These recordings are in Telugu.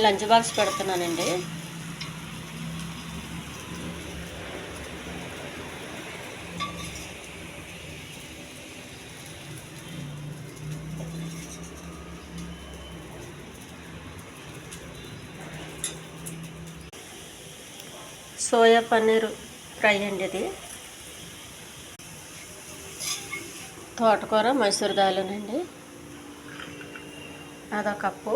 లంచ్ బాక్స్ పెడుతున్నానండి. సోయా పన్నీర్ ఫ్రై అండి ఇది. తోటకూర మైసూర్ దాలునండి, అదో కప్పు.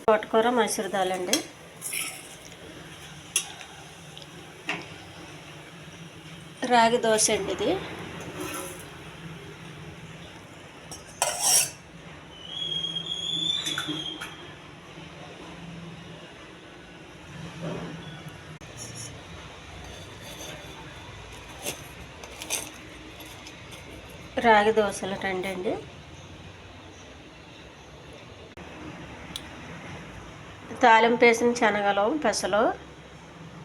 తోటకూర మైసూర్ దాలండి. రాగి దోశ అండి ఇది. రాగి దోశలు రెండండి. తాలింపు వేసిన శనగలు, పెసలు,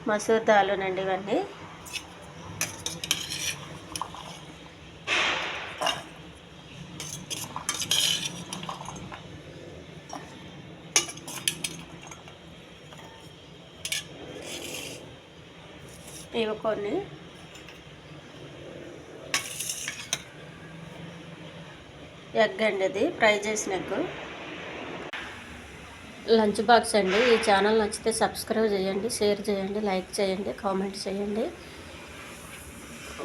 మసూర్ దాలునండి ఇవన్నీ. ఇవి కొన్ని. ఎగ్ అండి ఇది, ఫ్రై చేసిన ఎగ్. లంచ్ బాక్స్ అండి. ఈ ఛానల్ నచ్చితే సబ్స్క్రైబ్ చేయండి, షేర్ చేయండి, లైక్ చేయండి, కామెంట్ చేయండి.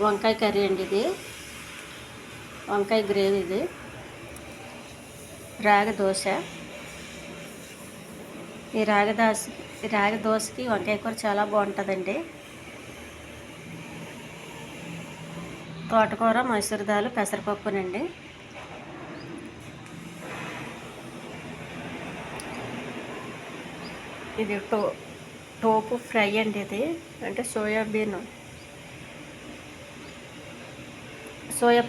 వంకాయ కర్రీ అండి ఇది, వంకాయ గ్రేవీ ఇది. రాగి దోశ. ఈ రాగి దోశకి వంకాయ కూర చాలా బాగుంటుందండి. తోటకూర మైసూర్ దాలు పెసరపప్పునండి. ఇది టోపు ఫ్రై అండి ఇది, అంటే సోయా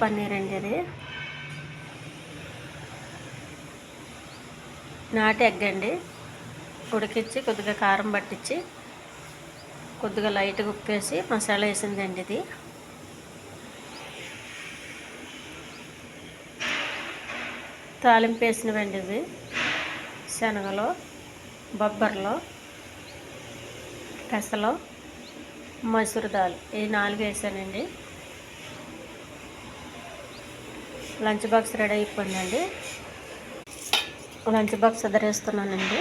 పన్నీర్ అండి ఇది. నాటి ఎగ్ అండి, ఉడికించి కొద్దిగా కారం పట్టించి కొద్దిగా లైట్గా ఉప్పేసి మసాలా వేసిందండి ఇది. తాలింపు వేసినవండి ఇవి. శనగలు, బొబ్బర్లు, పెసలు, మసూర్ దాల్, ఈ 4 వేసానండి. లంచ్ బాక్స్ రెడీ అయిపోయిందండి. Lunch box ఎదురేస్తున్నానండి.